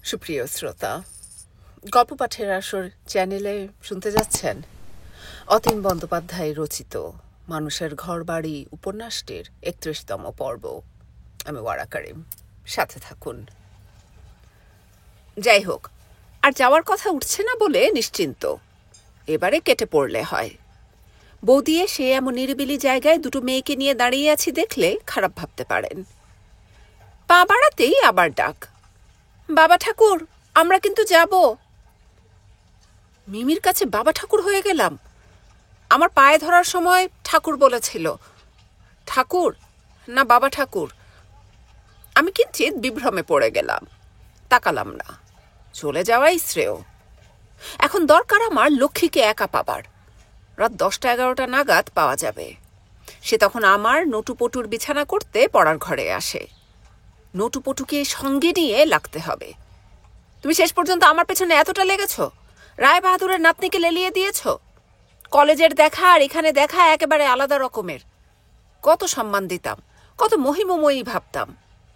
সুপ্রিয় শ্রোতা, গল্প পাঠের আসর চ্যানেলে শুনতে যাচ্ছেন অতীন বন্দ্যোপাধ্যায় রচিত মানুষের ঘরবাড়ি উপন্যাসটির ৩১তম পর্ব। আমি ওয়ারা কারিম, সাথে থাকুন। যাই হোক, আর যাওয়ার কথা উঠছে না বলে নিশ্চিন্ত। এবারে কেটে পড়লে হয়। বৌদি সে এমন নিরিবিলি জায়গায় দুটো মেয়েকে নিয়ে দাঁড়িয়ে আছি দেখলে খারাপ ভাবতে পারেন। পা বাড়াতেই আবার ডাক, বাবা ঠাকুর, আমরা কিন্তু যাব। মিমির কাছে বাবা ঠাকুর হয়ে গেলাম। আমার পায়ে ধরার সময় ঠাকুর বলেছিল, ঠাকুর না বাবা ঠাকুর। আমি কিঞ্চিৎ বিভ্রমে পড়ে গেলাম, তাকালাম না। চলে যাওয়াই শ্রেয়। এখন দরকার আমার লক্ষ্মীকে একা পাবার। রাত 10টা-11টা নাগাদ পাওয়া যাবে। সে তখন আমার নটুপটুর বিছানা করতে পড়ার ঘরে আসে। নটুপটুকে সঙ্গে নিয়ে লাগতে হবে। তুমি শেষ পর্যন্ত আমার পেছনে এতটা লেগেছ, রায় বাহাদুরের নাতনিকে লেলিয়ে দিয়েছ। কলেজের দেখা আর এখানে দেখা একেবারে আলাদা রকমের। কত সম্মান দিতাম, কত মহিমময়ী ভাবতাম,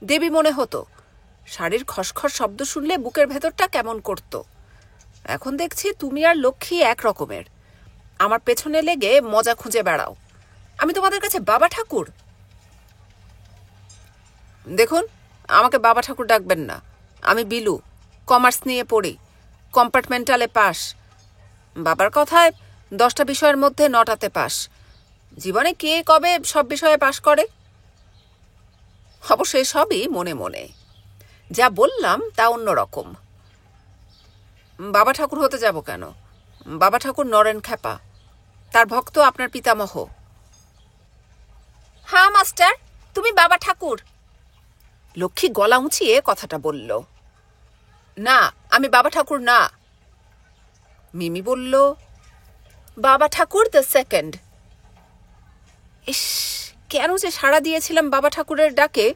দেবী মনে হতো। শাড়ির খসখস শব্দ শুনলে বুকের ভেতরটা কেমন করত। এখন দেখছি তুমি আর লক্ষ্মী এক রকমের। আমার পেছনে লেগে মজা খুঁজে বেড়াও। আমি তোমাদের কাছে বাবা ঠাকুর? দেখুন, আমাকে বাবা ঠাকুর ডাকবেন না। আমি বিলু, কমার্স নিয়ে পড়ি, কম্পার্টমেন্টালে পাস। বাবার কথায় 10টা বিষয়ের মধ্যে 9টাতে পাস। জীবনে কে কবে সব বিষয়ে পাস করে? অবশ্যই সবই মনে মনে। যা বললাম তা অন্যরকম। বাবা ঠাকুর হতে যাব কেন? বাবা ঠাকুর নরেন খ্যাপা, তার ভক্ত আপনার পিতামহ। হ্যাঁ মাস্টার, তুমি বাবা ঠাকুর। লক্ষ্মী গলা উঁচিয়ে কথাটা বলল। না, আমি বাবা ঠাকুর না। মিমি বলল, বাবা ঠাকুর দ্য সেকেন্ড। ইস, কেন যে সাড়া দিয়েছিলাম বাবা ঠাকুরের ডাকে।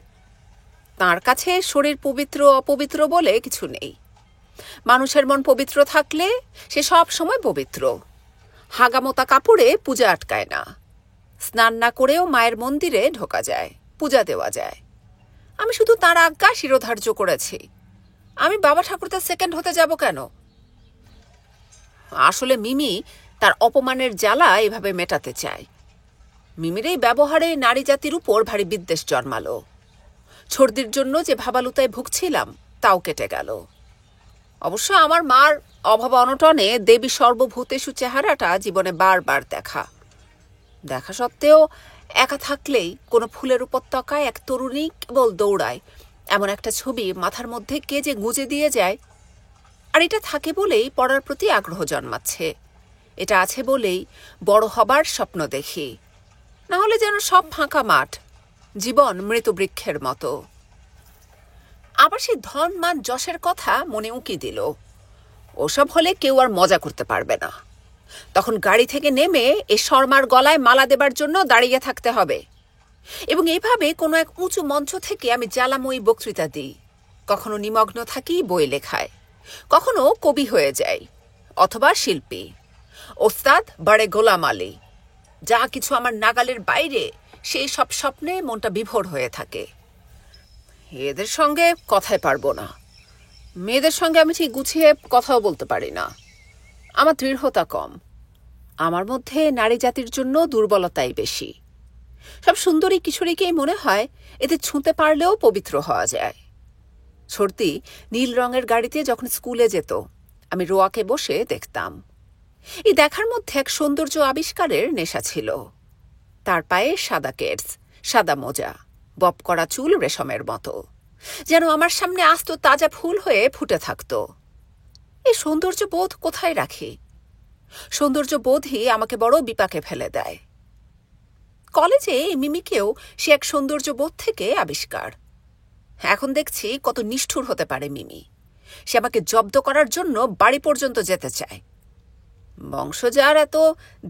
তাঁর কাছে শরীর পবিত্র অপবিত্র বলে কিছু নেই। মানুষের মন পবিত্র থাকলে সে সব সময় পবিত্র। হাগামোতা কাপড়ে পূজা আটকায় না। স্নান না করেও মায়ের মন্দিরে ঢোকা যায়, পূজা দেওয়া যায়। আমি শুধু তাঁর আজ্ঞা শিরোধার্য করেছি। আমি বাবা ঠাকুর দ্য সেকেন্ড হতে যাব কেন? আসলে মিমি তার অপমানের জ্বালা এভাবে মেটাতে চায়। মিমির এই ব্যবহারে নারী জাতির উপর ভারী বিদ্বেষ জন্মালো। সর্দির জন্য যে ভাবালুতায় ভুগছিলাম তাও কেটে গেল। অবশ্য আমার মার অভাব অনটনে দেবী সর্বভূতেষু চেহারাটা জীবনে বারবার দেখা সত্ত্বেও একা থাকলেই কোনো ফুলের উপত্যকায় এক তরুণী কেবল দৌড়ায়, এমন একটা ছবি মাথার মধ্যে কে যে গুঁজে দিয়ে যায়। আর এটা থাকে বলেই পড়ার প্রতি আগ্রহ জন্মাচ্ছে। এটা আছে বলেই বড় হবার স্বপ্ন দেখি। না হলে যেন সব ফাঁকা মাঠ, জীবন মৃত বৃক্ষের মতো। আবার সেই ধন মান যশের কথা মনে উঁকি দিল। ওসব হলে কেউ আর মজা করতে পারবে না। তখন গাড়ি থেকে নেমে এ শর্মার গলায় মালা দেবার জন্য দাঁড়িয়ে থাকতে হবে। এবং এইভাবে কোনো এক উঁচু মঞ্চ থেকে আমি জ্বালাময়ী বক্তৃতা দিই। কখনো নিমগ্ন থাকি বই লেখায়, কখনো কবি হয়ে যাই, অথবা শিল্পী। ওস্তাদ বাড়ে গোলাম আলী। যা কিছু আমার নাগালের বাইরে, সেই সব স্বপ্নে মনটা বিভোর হয়ে থাকে। এদের সঙ্গে কথায় পারবো না। মেয়েদের সঙ্গে আমি ঠিক গুছিয়ে কথাও বলতে পারি না। আমার দৃঢ়তা কম। আমার মধ্যে নারী জাতির জন্য দুর্বলতাই বেশি। সব সুন্দরী কিশোরীকেই মনে হয় এদের ছুঁতে পারলেও পবিত্র হওয়া যায়। সর্দি নীল রঙের গাড়িতে যখন স্কুলে যেত, আমি রোয়াকে বসে দেখতাম। এই দেখার মধ্যে এক সৌন্দর্য আবিষ্কারের নেশা ছিল। তার পায়ে সাদা কেডস, সাদা মোজা, বব করা চুল রেশমের মতো, যেন আমার সামনে আস্ত তাজা ফুল হয়ে ফুটে থাকত। এই সৌন্দর্য বোধ কোথায় রাখি? সৌন্দর্য বোধই আমাকে বড় বিপাকে ফেলে দেয়। কলেজে মিমিকেও সে এক সৌন্দর্য বোধ থেকে আবিষ্কার। এখন দেখছি কত নিষ্ঠুর হতে পারে মিমি। সে আমাকে জব্দ করার জন্য বাড়ি পর্যন্ত যেতে চায়। বংশ যার এত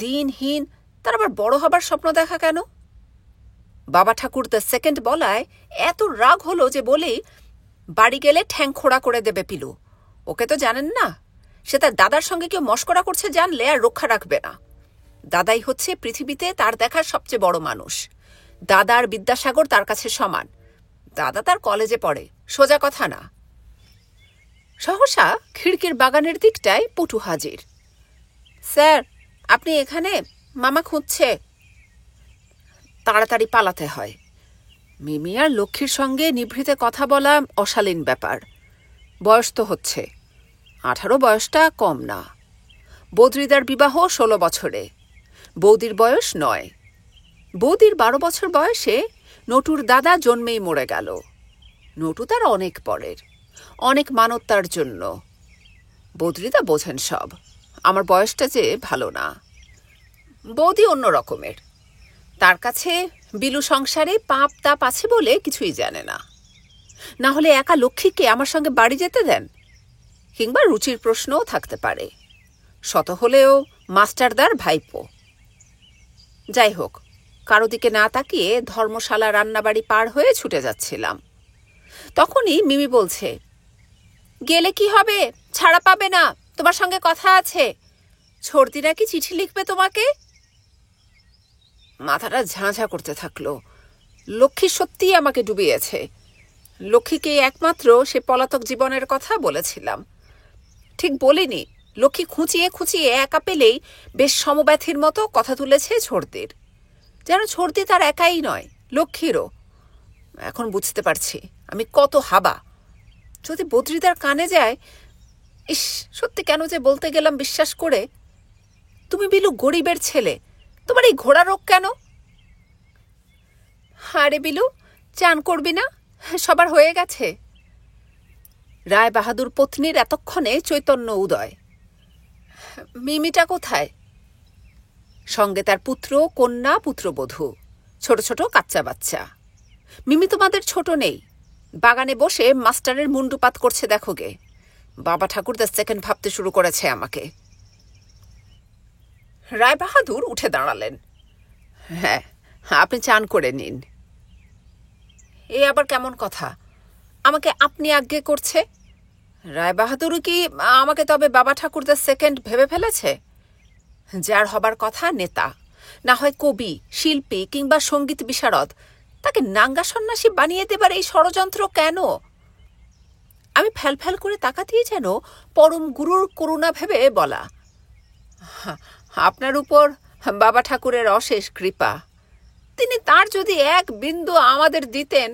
দিনহীন, তার আবার বড় হবার স্বপ্ন দেখা কেন? বাবা ঠাকুর দ্য সেকেন্ড বলায় এত রাগ হলো যে বলেই, বাড়ি গেলে ঠ্যাং খোড়া করে দেবে পিলু। ওকে তো জানেন না, সে তার দাদার সঙ্গে কেউ মস্করা করছে জানলে আর রক্ষা রাখবে না। দাদাই হচ্ছে পৃথিবীতে তার দেখার সবচেয়ে বড় মানুষ। দাদা আর বিদ্যাসাগর তার কাছে সমান। দাদা তার কলেজে পড়ে, সোজা কথা না। সহসা খিড়কির বাগানের দিকটায় পটু হাজির। স্যার, আপনি এখানে? মামা খুঁজছে। তাড়াতাড়ি পালাতে হয়। মিমি আর লক্ষ্মীর সঙ্গে নিভৃতে কথা বলা অশালীন ব্যাপার। বয়স তো হচ্ছে, 18 বয়সটা কম না। বদ্রিদার বিবাহ 16 বছরে, বৌদির বয়স 9। বৌদির 12 বছর বয়সে নটুর দাদা জন্মেই মরে গেল। নটু তার অনেক পরের, অনেক মানত তার জন্য। বদ্রিদা বোঝেন সব, আমার বয়সটা যে ভালো না। বৌদি অন্য রকমের, তার কাছে বিলু সংসারে পাপ তাপ আছে বলে কিছুই জানে না। না হলে একা লক্ষ্মীকে আমার সঙ্গে বাড়ি যেতে দেন? কিংবা রুচির প্রশ্নও থাকতে পারে, শত হলেও মাস্টারদার ভাইপো। যাই হোক, কারো দিকে না তাকিয়ে ধর্মশালা রান্নাবাড়ি পার হয়ে ছুটে যাচ্ছিলাম। তখনই মিমি বলছে, গেলে কি হবে, ছাড়া পাবে না, তোমার সঙ্গে কথা আছে। ছর্দি নাকি চিঠি লিখবে তোমাকে। মাথাটা ঝাঁঝা করতে থাকলো। লক্ষ্মী সত্যিই আমাকে ডুবিয়েছে। লক্ষ্মীকে একমাত্র সে পলাতক জীবনের কথা বলেছিলাম। ঠিক বলিনি, লক্ষ্মী খুঁচিয়ে খুঁচিয়ে একা পেলেই বেশ সমব্যথীর মতো কথা তুলেছে ছর্দির। যেন ছর্দি তার একাই নয়, লক্ষ্মীরও। এখন বুঝতে পারছি আমি কত হাবা। যদি বদ্রিদার কানে যায়, ইস, সত্যি কেন যে বলতে গেলাম বিশ্বাস করে। তুমি বিলু গরিবের ছেলে, তোমার এই ঘোড়া রোগ কেন? আরে বিলু, চান করবি না? সবার হয়ে গেছে। রায় বাহাদুর পত্নীর এতক্ষণে চৈতন্য উদয়। মিমিটা কোথায়? সঙ্গে তার পুত্র, কন্যা, পুত্রবধূ, ছোট ছোট কাচ্চা বাচ্চা। মিমি তোমাদের ছোট নেই, বাগানে বসে মাস্টারের মুন্ডুপাত করছে দেখো গে। বাবা ঠাকুর দ্য সেকেন্ড ভাবতে শুরু করেছে আমাকে। রায় বাহাদুর উঠে দাঁড়ালেন। হ্যাঁ, আপনি চান করে নিন। এ আবার কেমন কথা? আমাকে আপনি আজ্ঞে করছে? রায় বাহাদুর কি আমাকে তবে বাবা ঠাকুর দ্য সেকেন্ড ভেবে ফেলেছে? যার হবার কথা নেতা, না হয় কবি, শিল্পী কিংবা সঙ্গীত বিশারদ, তাকে নাঙ্গা সন্ন্যাসী বানিয়ে দেবার এই ষড়যন্ত্র কেন? আমি ফ্যালফ্যাল করে তাকাতেই যেন পরম গুরুর করুণা ভেবে বলা, আপনার উপর বাবা ঠাকুরের অশেষ কৃপা। তিনি তার যদি এক বিন্দু আমাদের দিতেন।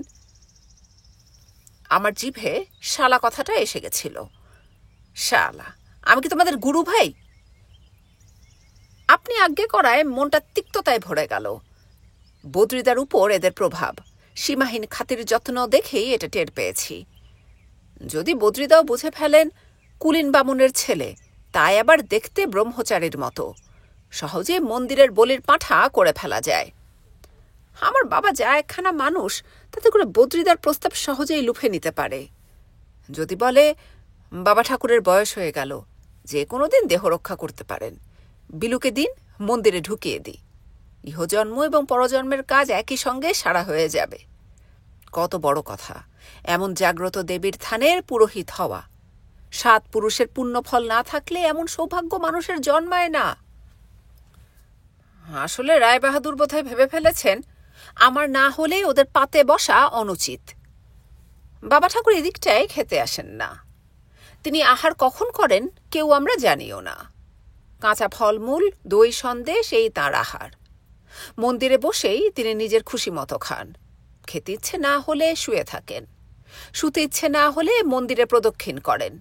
আমার জিভে শালা কথাটা এসে গেছিল। শালা, আমি কি তোমাদের গুরু ভাই? আপনি আজ্ঞে করায় মনটা তিক্ততায় ভরে গেল। বদ্রিদার উপর এদের প্রভাব, সীমাহীন খাতির যত্ন দেখেই এটা টের পেয়েছি। যদি বদ্রিদাও বুঝে ফেলেন কুলীন বামুনের ছেলে, তাই আবার দেখতে ব্রহ্মচারীর মতো, সহজে মন্দিরের বলির পাঁঠা করে ফেলা যায়। আমার বাবা যা একখানা মানুষ, তাতে করে বদ্রিদার প্রস্তাব সহজেই লুফে নিতে পারে। যদি বলে বাবা ঠাকুরের বয়স হয়ে গেল, যে কোনো দিন দেহ রক্ষা করতে পারেন, বিলুকে দিন মন্দিরে ঢুকিয়ে দিই, ইহজন্ম এবং পরজন্মের কাজ একই সঙ্গে সারা হয়ে যাবে। কত বড় কথা এমন জাগ্রত দেবীর থানের পুরোহিত হওয়া। 7 পুরুষের পুণ্যফল না থাকলে এমন সৌভাগ্য মানুষের জন্মায় না। আসলে রায় বাহাদুর বোধহয় ভেবে ফেলেছেন আমার না হলে ওদের পাতে বসা অনুচিত। বাবা ঠাকুর এদিকটায় খেতে আসেন না। তিনি আহার কখন করেন কেউ আমরা জানিও না। কাঁচা ফলমূল, দই সন্দেশ এই তাঁর আহার। মন্দিরে বসেই তিনি নিজের খুশি মতো খান। খেতে ইচ্ছে না হলে শুয়ে থাকেন, শুতে ইচ্ছে না হলে মন্দিরে প্রদক্ষিণ করেন,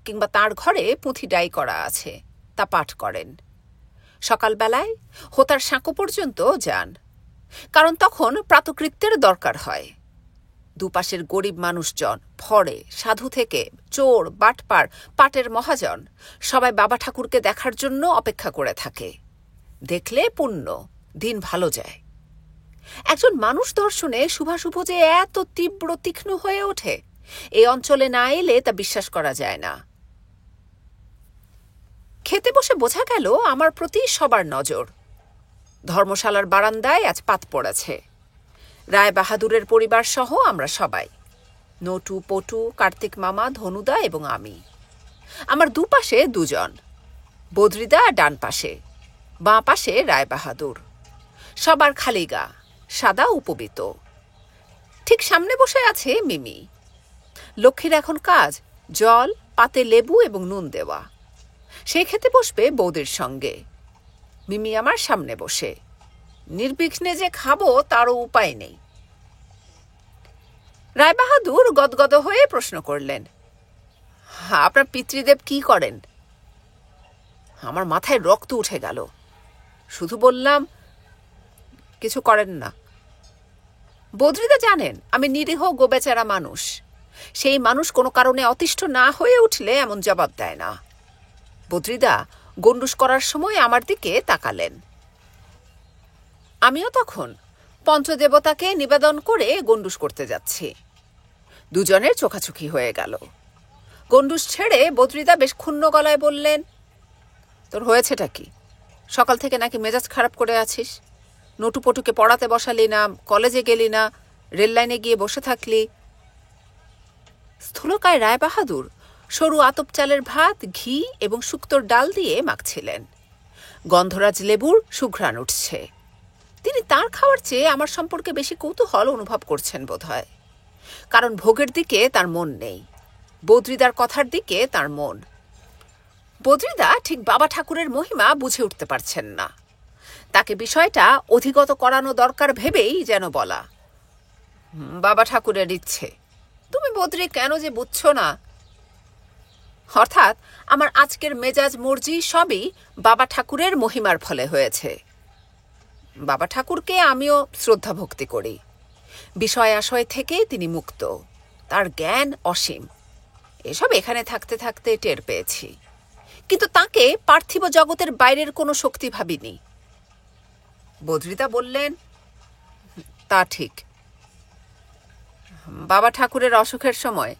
কিংবা তাঁর ঘরে পুঁথি ডাই করা আছে, তা পাঠ করেন। সকালবেলায় হোতার সাঁকো পর্যন্ত যান, কারণ তখন প্রাতকৃত্যের দরকার হয়। দুপাশের গরিব মানুষজন, ফড়ে, সাধু থেকে চোর, বাটপার, পাটের মহাজন, সবাই বাবা ঠাকুরকে দেখার জন্য অপেক্ষা করে থাকে। দেখলে পুণ্য, দিন ভালো যায়। একজন মানুষ দর্শনে শুভাশুভ যে এত তীব্র তীক্ষ্ণ হয়ে ওঠে, এই অঞ্চলে না এলে তা বিশ্বাস করা যায় না। খেতে বসে বোঝা গেল আমার প্রতি সবার নজর। ধর্মশালার বারান্দায় আজ পাত পড়েছে। রায় বাহাদুরের পরিবার সহ আমরা সবাই, নটু, পটু, কার্তিক মামা, ধনুদা এবং আমি। আমার দুপাশে 2 জন, বদ্রিদা ডান পাশে, বাঁ পাশে রায় বাহাদুর। সবার খালি গা, সাদা উপবিত। ঠিক সামনে বসে আছে মিমি। লক্ষ্মীর এখন কাজ জল, পাতে লেবু এবং নুন দেওয়া। সে খেতে বসবে বৌদির সঙ্গে। মিমি আমার সামনে বসে। নির্বিঘ্নে যে খাবো তারও উপায় নেই। রায়বাহাদুর গদগদ হয়ে প্রশ্ন করলেন, আপনার পিতৃদেব কি করেন? আমার মাথায় রক্ত উঠে গেল। শুধু বললাম, কিছু করেন না। বদ্রিদা জানেন আমি নিরীহ গোবেচারা মানুষ। সেই মানুষ কোনো কারণে অতিষ্ঠ না হয়ে উঠলে এমন জবাব দেয় না। বদ্রিদা গন্ডুস করার সময় আমার দিকে তাকালেন। আমিও তখন পঞ্চদেবতাকে নিবেদন করে গন্ডুস করতে যাচ্ছি। দুজনের চোখাচোখি হয়ে গেল। গন্ডুস ছেড়ে বদ্রিদা বেশ ক্ষুণ্ণ গলায় বললেন, তোর হয়েছেটা কি? সকাল থেকে নাকি মেজাজ খারাপ করে আছিস। নটুপটুকে পড়াতে বসালি না, কলেজে গেলি না, রেললাইনে গিয়ে বসে থাকলি। স্থূলকায় রায়বাহাদুর সরু আতপ চালের ভাত, ঘি এবং শুক্তোর ডাল দিয়ে মাখছিলেন। গন্ধরাজ লেবুর সুঘ্রাণ উঠছে। তিনি তার খাওয়ার চেয়ে আমার সম্পর্কে বেশি কৌতূহল অনুভব করছেন বোধহয়। কারণ ভোগের দিকে তার মন নেই, বদ্রিদার কথার দিকে তার মন। বদ্রিদা ঠিক বাবা ঠাকুরের মহিমা বুঝে উঠতে পারছেন না। তাকে বিষয়টা অধিগত করানো দরকার ভেবেই যেন বলা, বাবা ঠাকুরের ইচ্ছে, তুমি বদ্রি কেন যে বুঝছো না। অর্থাৎ আমার আজকের মেজাজ মর্জি সবই বাবা ঠাকুরের মহিমার ফলে হয়েছে। বাবা ঠাকুরকে আমিও শ্রদ্ধা ভক্তি করি। বিষয় আশয় থেকে তিনি মুক্ত, তার জ্ঞান অসীম। এসব এখানে থাকতে থাকতে টের পেয়েছি। কিন্তু তাকে পার্থিব জগতের বাইরের কোনো শক্তি ভাবিনি। বদ্রিদা বললেন, তা ঠিক। বাবা ঠাকুরের অসুখের সময়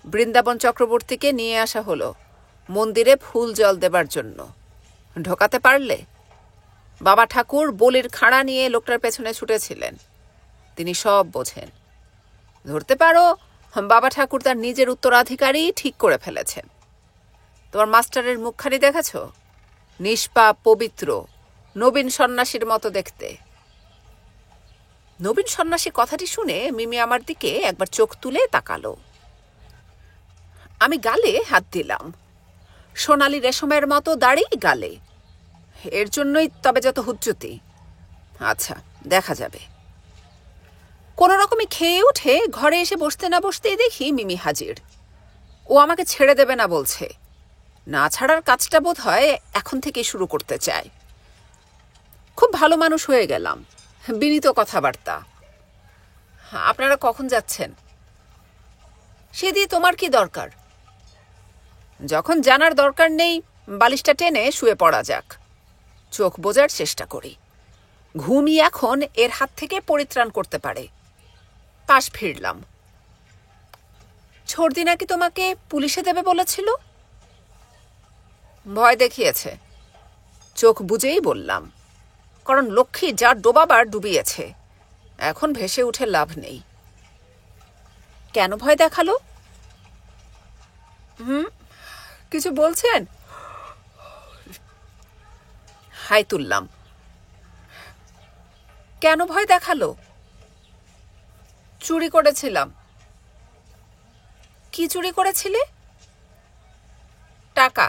বৃন্দাবন চক্রবর্তীকে নিয়ে আসা হলো মন্দিরে ফুল জল দেবার জন্য। ঢোকাতে পারলে? বাবা ঠাকুর বলির খাড়া নিয়ে লোকটার পেছনে ছুটেছিলেন। তিনি সব বোঝেন। ধরতে পারো বাবা ঠাকুর তার নিজের উত্তরাধিকারী ঠিক করে ফেলেছেন। তোমার মাস্টারের মুখখানি দেখেছ? নিষ্পাপ, পবিত্র, নবীন সন্ন্যাসীর মতো দেখতে। নবীন সন্ন্যাসী কথাটি শুনে মিমি আমার দিকে একবার চোখ তুলে তাকালো। আমি গালে হাত দিলাম। সোনালি রেশমের মতো দাড়ি গালে। এর জন্যই তবে যত হুজ্জুতি। আচ্ছা, দেখা যাবে। কোনো রকমে খেয়ে উঠে ঘরে এসে বসতে না বসতেই দেখি মিমি হাজির। ও আমাকে ছেড়ে দেবে না বলছে। না ছাড়ার কাজটা বোধ হয় এখন থেকেই শুরু করতে চায়। খুব ভালো মানুষ হয়ে গেলাম, বিনীত কথাবার্তা। আপনারা কখন যাচ্ছেন? সে দিয়ে তোমার কি দরকার? যখন জানার দরকার নেই, বালিশটা টেনে শুয়ে পড়া যাক। চোখ বোঝার চেষ্টা করি। ঘুমই এখন এর হাত থেকে পরিত্রাণ করতে পারে। পাশ ফিরলাম। ছর্দি নাকি তোমাকে পুলিশে দেবে বলেছিল? ভয় দেখিয়েছে। চোখ বুঝেই বললাম, কারণ লক্ষ্মী যা ডোবাবার ডুবিয়েছে, এখন ভেসে উঠে লাভ নেই। কেন ভয় দেখালো? কিছু বলছেন? হাই তুললাম। কেন ভয় দেখালো? চুরি করেছিলাম। কি চুরি করেছিলে? টাকা।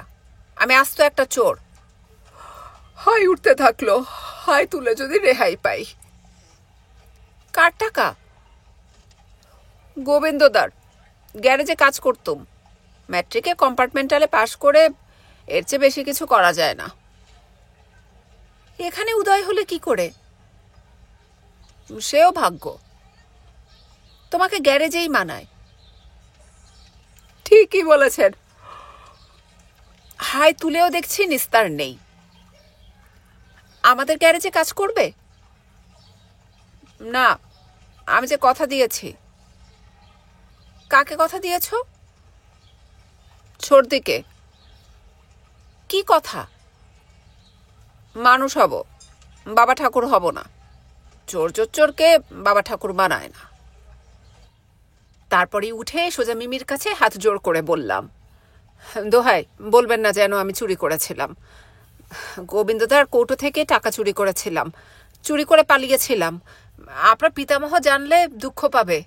আমি আস্ত একটা চোর। হাই উঠতে থাকলো। হাই তুলে যদি রেহাই পাই। কার টাকা? গোবিন্দদার। গ্যারেজে কাজ করতুম। ম্যাট্রিকে কম্পার্টমেন্টালে পাশ করে এর চেয়ে বেশি কিছু করা যায় না। এখানে উদয় হলে কি করে? সেও ভাগ্য। তোমাকে গ্যারেজেই মানায়। ঠিকই বলেছেন। হাই তুলেও দেখছি নিস্তার নেই। আমাদের গ্যারেজে কাজ করবে? না, আমি যে কথা দিয়েছি। কাকে কথা দিয়েছ? ছর্দিকে। কি কথা? মানুষ হব, বাবা ঠাকুর হব না। চোর চোরকে বাবা ঠাকুর মানায় না। তারপরে উঠে সোজা মিমির কাছে হাত জোড় করে বললাম, দোহাই বলবেন না যেন আমি চুরি করেছিলাম। গোবিন্দদার কৌটো থেকে টাকা চুরি করেছিলাম। চুরি করে পালিয়েছিলাম। আপনার পিতামহ জানলে দুঃখ পাবে।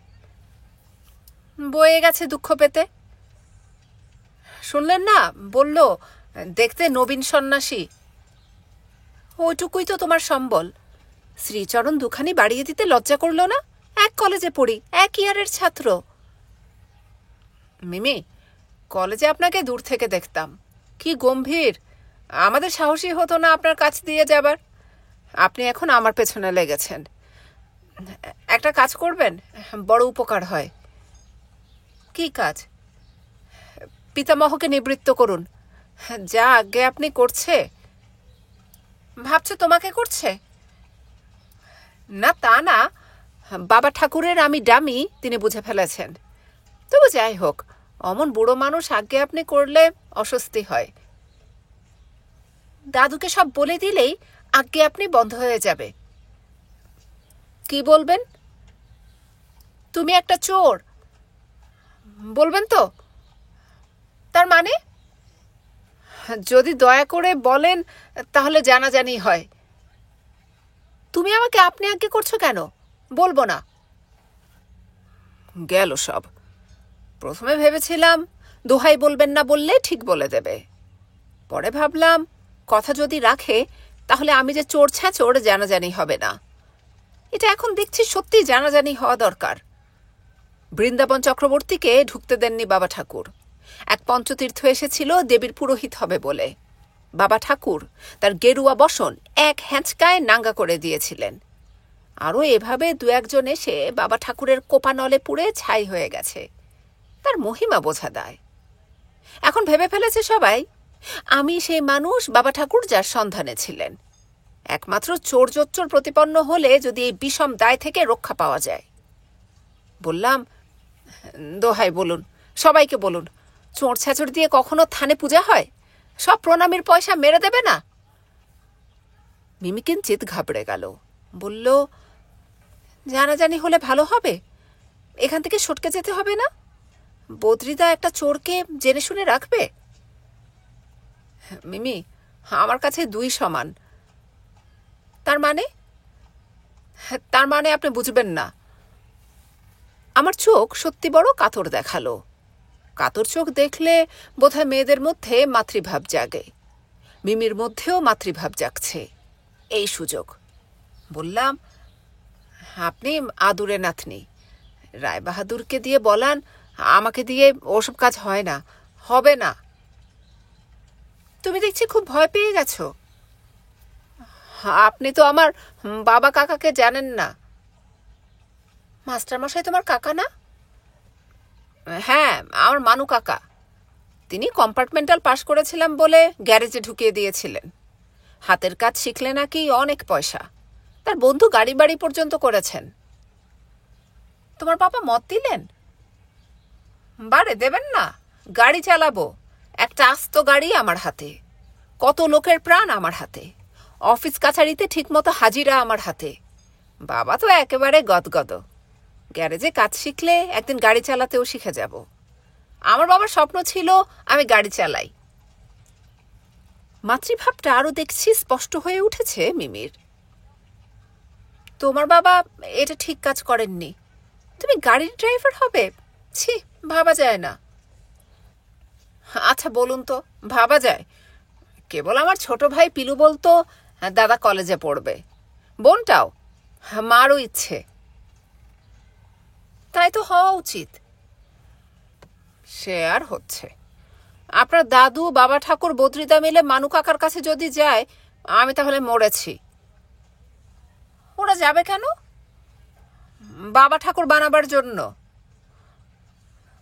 বয়ে গেছে দুঃখ পেতে। শুনলেন না, বলল দেখতে নবীন সন্ন্যাসী। ওইটুকুই তো তোমার সম্বল। শ্রীচরণ দুখানি বাড়িয়ে দিতে লজ্জা করল না? এক কলেজে পড়ি, এক ইয়ারের ছাত্র। মিমি, কলেজে আপনাকে দূর থেকে দেখতাম, কি গম্ভীর। আমাদের সাহসী হতো না আপনার কাছ দিয়ে যাবার। আপনি এখন আমার পেছনে লেগেছেন। একটা কাজ করবেন, বড় উপকার হয়। কি কাজ? পিতামহকে নিবৃত্ত করুন। যা আজ্ঞে আপনি করছে। ভাবছো তোমাকে করছে? না, তা না, বাবা ঠাকুরের আমি ডামি তিনি বুঝে ফেলেছেন। তবু যাই হোক, অমন বুড়ো মানুষ আজ্ঞে আপনি করলে অস্বস্তি হয়। দাদুকে সব বলে দিলেই আজ্ঞে আপনি বন্ধ হয়ে যাবে। কি বলবেন? তুমি একটা চোর বলবেন তো? তার মানে? যদি দয়া করে বলেন তাহলে জানাজানি হয়। তুমি আমাকে আপনি আজ্ঞে করছো কেন? বলবো না। গেল সব। প্রথমে ভেবেছিলাম দোহাই বলবেন না, বললে ঠিক বলে দেবে। পরে ভাবলাম কথা যদি রাখে তাহলে আমি যে চোর ছ্যাঁচোর জানাজানি হবে না। এটা এখন দেখছি সত্যি জানাজানি হওয়া দরকার। বৃন্দাবন চক্রবর্তীকে ঢুকতে দেননি বাবা ঠাকুর। এক পঞ্চতীর্থ এসেছিল দেবীর পুরোহিত হবে বলে। বাবা ঠাকুর তার গেরুয়া বসন এক হ্যাঁচকায় নাঙ্গা করে দিয়েছিলেন। আরও এভাবে দু একজন এসে বাবা ঠাকুরের কোপানলে পুড়ে ছাই হয়ে গেছে। তার মহিমা বোঝা দায়। এখন ভেবে ফেলেছে সবাই আমি সেই মানুষ বাবা ঠাকুর যার সন্ধানে ছিলেন। একমাত্র চোর জোচ্চোর প্রতিপন্ন হলে যদি এই বিষম দায় থেকে রক্ষা পাওয়া যায়। বললাম, দোহাই বলুন, সবাইকে বলুন, চোর ছ্যাচর দিয়ে কখনো থানে পূজা হয়? সব প্রণামীর পয়সা মেরে দেবে না? মিমি কিঞ্চিত ঘাবড়ে গেল। বলল, জানাজানি হলে ভালো হবে। এখান থেকে সটকে যেতে হবে না? বদ্রিদা একটা চোরকে জেনে শুনে রাখবে? মিমি, আমার কাছে দুই সমান। তার মানে? তার মানে আপনি বুঝবেন না। আমার চোখ সত্যি বড় কাতর দেখালো। কাতর চোখ দেখলে বোধহয় মেয়েদের মধ্যে মাতৃভাব জাগে। মিমির মধ্যেও মাতৃভাব জাগছে। এই সুযোগ। বললাম, আপনি আদুরে নাতনি, রায়বাহাদুরকে দিয়ে বলান আমাকে দিয়ে ওসব কাজ হয় না, হবে না। তুমি দেখছি খুব ভয় পেয়ে গেছ। আপনি তো আমার বাবা কাকাকে জানেন না। মাস্টারমশাই তোমার কাকা না? হ্যাঁ, আমার মানু কাকা। তিনি কম্পার্টমেন্টাল পাশ করেছিলাম বলে গ্যারেজে ঢুকিয়ে দিয়েছিলেন। হাতের কাজ শিখলে নাকি অনেক পয়সা। তার বন্ধু গাড়ি বাড়ি পর্যন্ত করেছেন। তোমার বাবা মত দিলেন? বারে দেবেন না। গাড়ি চালাবো, একটা আস্ত গাড়ি আমার হাতে, কত লোকের প্রাণ আমার হাতে, অফিস কাছারিতে ঠিকমতো হাজিরা আমার হাতে। বাবা তো একেবারে গদগদ। গ্যারেজে কাজ শিখলে একদিন গাড়ি চালাতেও শিখে যাব। আমার বাবার স্বপ্ন ছিল আমি গাড়ি চালাই। মাতৃভাবটা আরো দেখছি স্পষ্ট হয়ে উঠেছে মিমির। তোমার বাবা এটা ঠিক কাজ করেননি। তুমি গাড়ির ড্রাইভার হবে? ছি, ভাবা যায় না। আচ্ছা বলুন তো, ভাবা যায়? কেবল আমার ছোট ভাই পিলু বলতো দাদা কলেজে পড়বে। বোনটাও, মারও ইচ্ছে। তাই তো হওয়া উচিত। সে আর হচ্ছে? আপনার দাদু, বাবা ঠাকুর, বদ্রিদা মিলে মানু কাকার কাছে যদি যায় আমি তাহলে মরেছি। ওরা যাবে কেন? বাবা ঠাকুর বানাবার জন্য।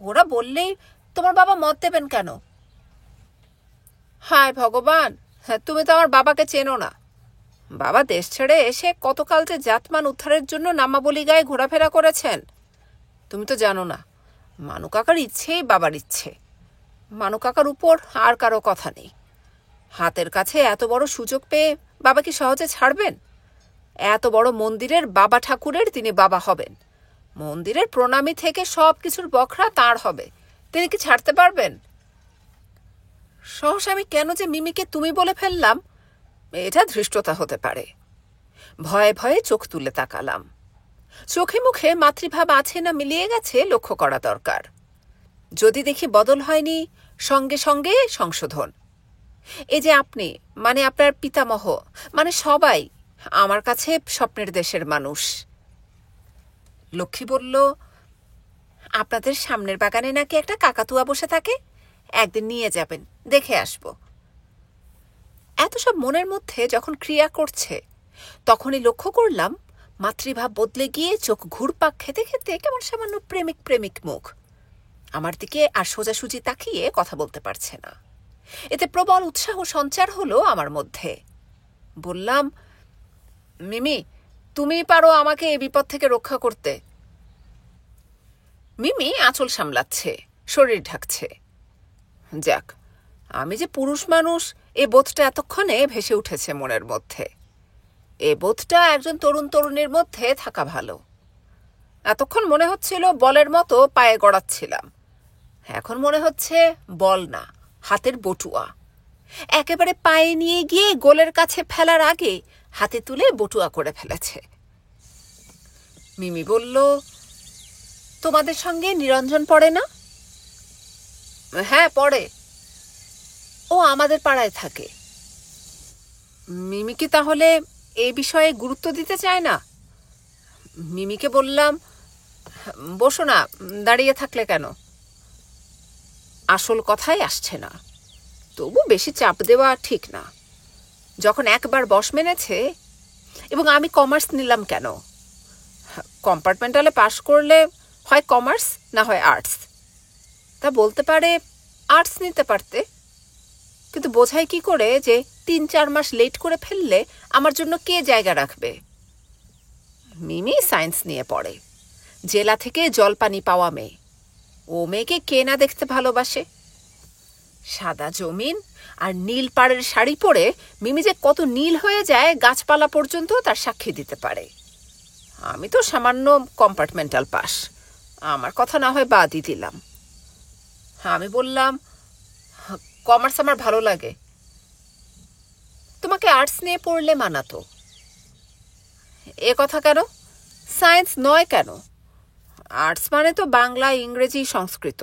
ওরা বললেই তোমার বাবা মত দেবেন কেন? হায় ভগবান, তুমি তো আমার বাবাকে চেনো না। বাবা দেশ ছেড়ে এসে কতকাল যে জাতমান উদ্ধারের জন্য নামাবলি গায়ে ঘোরাফেরা করেছেন। তুমি তো জানো না, মানু কাকার ইচ্ছেই বাবার ইচ্ছে। মানু কাকার উপর আর কারো কথা নেই। হাতের কাছে এত বড় সুযোগ পেয়ে বাবা কি সহজে ছাড়বেন? এত বড় মন্দিরের বাবা ঠাকুরের তিনি বাবা হবেন। মন্দিরের প্রণামী থেকে সব কিছুর বখরা তাঁর হবে। তিনি কি ছাড়তে পারবেন? সহসা আমি কেন যে মিমিকে তুমি বলে ফেললাম, এটা ধৃষ্টতা হতে পারে। ভয়ে ভয়ে চোখ তুলে তাকালাম। চোখে মুখে মাতৃভাব আছে না মিলিয়ে গেছে লক্ষ্য করা দরকার। যদি দেখি বদল হয়নি, সঙ্গে সঙ্গে সংশোধন। এই যে আপনি, মানে আপনার পিতামহ, মানে সবাই আমার কাছে স্বপ্নের দেশের মানুষ। লক্ষ্মী বলল, আপনাদের সামনের বাগানে নাকি একটা কাকাতুয়া বসে থাকে, একদিন নিয়ে যাবেন, দেখে আসব। এত সব মনের মধ্যে যখন ক্রিয়া করছে, তখনই লক্ষ্য করলাম মাতৃভাব বদলে গিয়ে চোখ ঘুরপাক খেতে খেতে কেমন সামান্য প্রেমিক প্রেমিক মুখ। আমার দিকে আর সোজাসুজি তাকিয়ে কথা বলতে পারছে না। এতে প্রবল উৎসাহ সঞ্চার হলো আমার মধ্যে। বললাম, মিমি, তুমি পারো আমাকে এই বিপদ থেকে রক্ষা করতে। মিমি আঁচল সামলাচ্ছে, শরীর ঢাকছে। যাক, আমি যে পুরুষ মানুষ এ বোধটা এতক্ষণে ভেসে উঠেছে মনের মধ্যে। এ বোধটা একজন তরুণ তরুণীর মধ্যে থাকা ভালো। এতক্ষণ মনে হচ্ছিল বলের মতো পায়ে গড়াচ্ছিলাম, এখন মনে হচ্ছে বল না, হাতের বটুয়া। একেবারে পায়ে নিয়ে গিয়ে গোলের কাছে ফেলার আগে হাতে তুলে বটুয়া করে ফেলেছে। মিমি বলল, তোমাদের সঙ্গে নিরঞ্জন পড়ে না? হ্যাঁ, পড়ে। ও আমাদের পাড়ায় থাকে। মিমি কি তাহলে এ বিষয়ে গুরুত্ব দিতে চায় না? মিমিকে বললাম, বসো না, দাঁড়িয়ে থাকলে কেন? আসল কথাই আসছে না, তবু বেশি চাপ দেওয়া ঠিক না। যখন একবার বশ মেনেছে, এবং আমি কমার্স নিলাম কেন? কম্পার্টমেন্টালে পাশ করলে হয় কমার্স না হয় আর্টস। তা বলতে পারে আর্টস নিতে পারতে, কিন্তু বোঝাই কি করে যে 3-4 মাস লেট করে ফেললে আমার জন্য কে জায়গা রাখবে? মিমি সায়েন্স নিয়ে পড়ে, জেলা থেকে জলপানি পাওয়া মেয়ে। ও মেয়েকে কে না দেখতে ভালোবাসে? সাদা জমিন আর নীল পাড়ের শাড়ি পরে মিমি যে কত নীল হয়ে যায় গাছপালা পর্যন্ত তার সাক্ষী দিতে পারে। আমি তো সামান্য কম্পার্টমেন্টাল পাস, আমার কথা না হয় বাদই দিলাম। আমি বললাম, কমার্স আমার ভালো লাগে। তোমাকে আর্টস নিয়ে পড়লে মানাতো। এ কথা কেন? সায়েন্স নয় কেন? আর্টস মানে তো বাংলা, ইংরেজি, সংস্কৃত।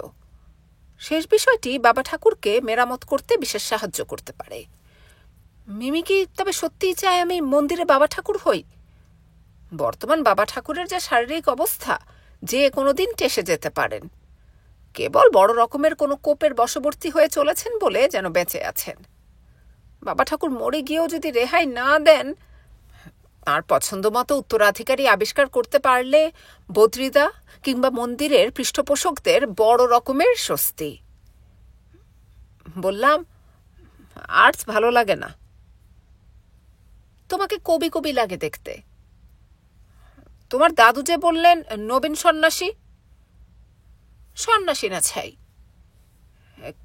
শেষ বিষয়টি বাবা ঠাকুরকে মেরামত করতে বিশেষ সাহায্য করতে পারে। মিমি কি তবে সত্যিই চায় আমি মন্দিরে বাবা ঠাকুর হই? বর্তমান বাবা ঠাকুরের যা শারীরিক অবস্থা, যে কোনোদিন টেসে যেতে পারেন। কেবল বড় রকমের কোনো কোপের বশবর্তী হয়ে চলেছেন বলে যেন বেঁচে আছেন। বাবা ঠাকুর মরে গিয়েও যদি রেহাই না দেন, তার পছন্দ মতো উত্তরাধিকারী আবিষ্কার করতে পারলে বদ্রিদা কিংবা মন্দিরের পৃষ্ঠপোষকদের বড় রকমের স্বস্তি। বললাম, আর্টস ভালো লাগে না। তোমাকে কবি কবি লাগে দেখতে। তোমার দাদু যে বললেন নবীন সন্ন্যাসী। সন্ন্যাসী না ছাই।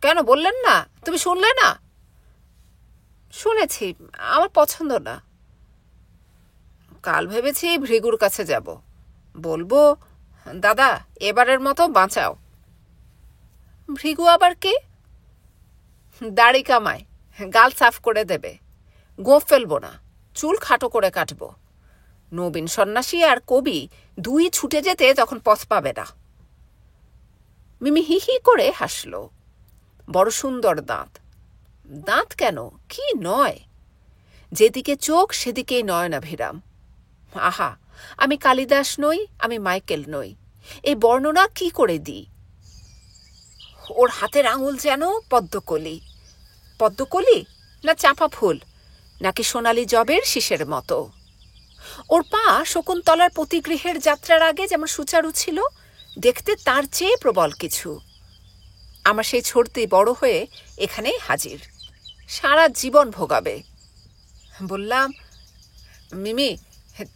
কেন বললেন না? তুমি শুনলে না? শুনেছি, আমার পছন্দ না। কাল ভেবেছি ভৃগুর কাছে যাব, বলবো, দাদা এবারের মতো বাঁচাও। ভৃগু আবার কে? দাড়ি কামায়, গাল সাফ করে দেবে, গোঁফ ফেলবো না, চুল খাটো করে কাটবো। নবীন সন্ন্যাসী আর কবি দুই ছুটে যেতে তখন পথ পাবে না। মিমি হি হি করে হাসল। বড় সুন্দর দাঁত। দাঁত কেন, কি নয়! যেদিকে চোখ সেদিকেই নয়নাভিরাম। আহা, আমি কালিদাস নই, আমি মাইকেল নই, এই বর্ণনা কি করে দিই? ওর হাতের আঙুল যেন পদ্মকলি। পদ্মকলি না চাঁপা ফুল, নাকি সোনালি জবের শীষের মতো। ওর পা শকুন্তলার পতিগৃহের যাত্রার আগে যেমন সুচারু ছিল, দেখতে তার চেয়ে প্রবল কিছু। আমার সেই ছড়তে বড় হয়ে এখানেই হাজির, সারা জীবন ভোগাবে। বললাম, মিমি,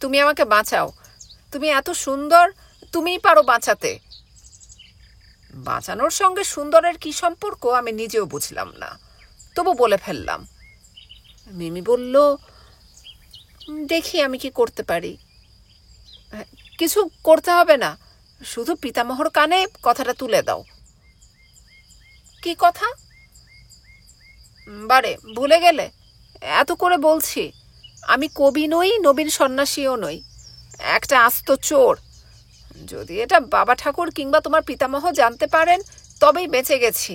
তুমি আমাকে বাঁচাও, তুমি এত সুন্দর, তুমিই পারো বাঁচাতে। বাঁচানোর সঙ্গে সুন্দরের কি সম্পর্ক আমি নিজেও বুঝলাম না, তবু বলে ফেললাম। মিমি বলল, দেখি আমি কি করতে পারি। কিছু করতে হবে না, শুধু পিতামহর কানে কথাটা তুলে দাও। কি কথা? বারে, ভুলে গেলে? এত করে বলছি, আমি কবি নই, নবীন সন্ন্যাসীও নই, একটা আস্ত চোর। যদি এটা বাবা ঠাকুর কিংবা তোমার পিতামহ জানতে পারেন, তবেই বেঁচে গেছি।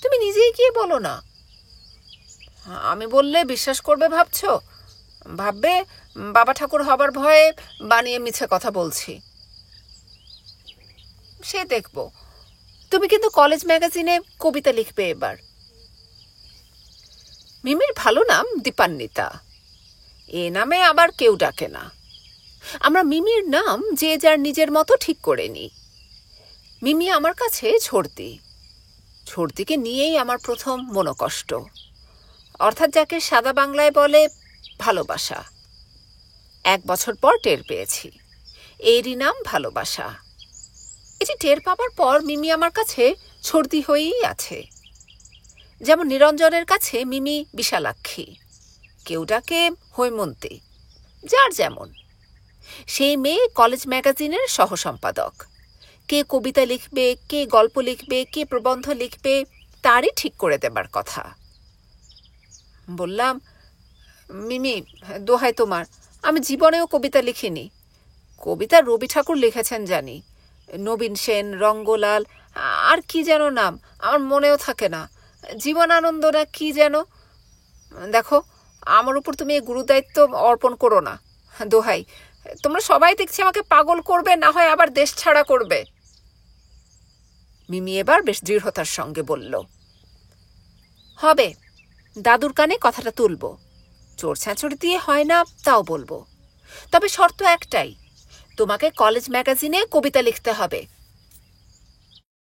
তুমি নিজেই গিয়ে বলো না। আমি বললে বিশ্বাস করবে ভাবছো? ভাববে বাবা ঠাকুর হবার ভয়ে বানিয়ে মিছে কথা বলছি। সে দেখবো। তুমি কিন্তু কলেজ ম্যাগাজিনে কবিতা লিখবে এবার। মিমির ভালো নাম দীপান্বিতা। এ নামে আবার কেউ ডাকে না। আমরা মিমির নাম যে যার নিজের মতো ঠিক করে নিই। মিমি আমার কাছে ছর্দি। ছর্দিকে নিয়েই আমার প্রথম মনোকষ্ট, অর্থাৎ যাকে সাদা বাংলায় বলে ভালোবাসা। 1 বছর পর টের পেয়েছি এরই নাম ভালোবাসা। এটি টের পাবার পর মিমি আমার কাছে ছর্দি হয়েই আছে। যেমন নিরঞ্জনের কাছে মিমি বিশালাক্ষী, কেউ ডাকে হৈমন্তী, যার যেমন। সেই মেয়ে কলেজ ম্যাগাজিনের সহসম্পাদক। কে কবিতা লিখবে, কে গল্প লিখবে, কে প্রবন্ধ লিখবে, তারই ঠিক করে দেবার কথা। বললাম, মিমি দোহাই তোমার, আমি জীবনেও কবিতা লিখিনি। কবিতা রবি ঠাকুর লিখেছেন জানি, নবীন সেন, রঙ্গলাল, আর কি যেন নাম আমার মনেও থাকে না, জীবনানন্দ না কি যেন। দেখো, আমার উপর তুমি এই গুরুদায়িত্ব অর্পণ করো না, দোহাই। তোমরা সবাই দেখছি আমাকে পাগল করবে, না হয় আবার দেশ ছাড়া করবে। মিমি এবার বেশ দৃঢ়তার সঙ্গে বলল, হবে, দাদুর কানে কথাটা তুলব। চোর ছ্যাঁচড় দিয়ে হয় না তাও বলবো। তবে শর্ত একটাই, তোমাকে কলেজ ম্যাগাজিনে কবিতা লিখতে হবে।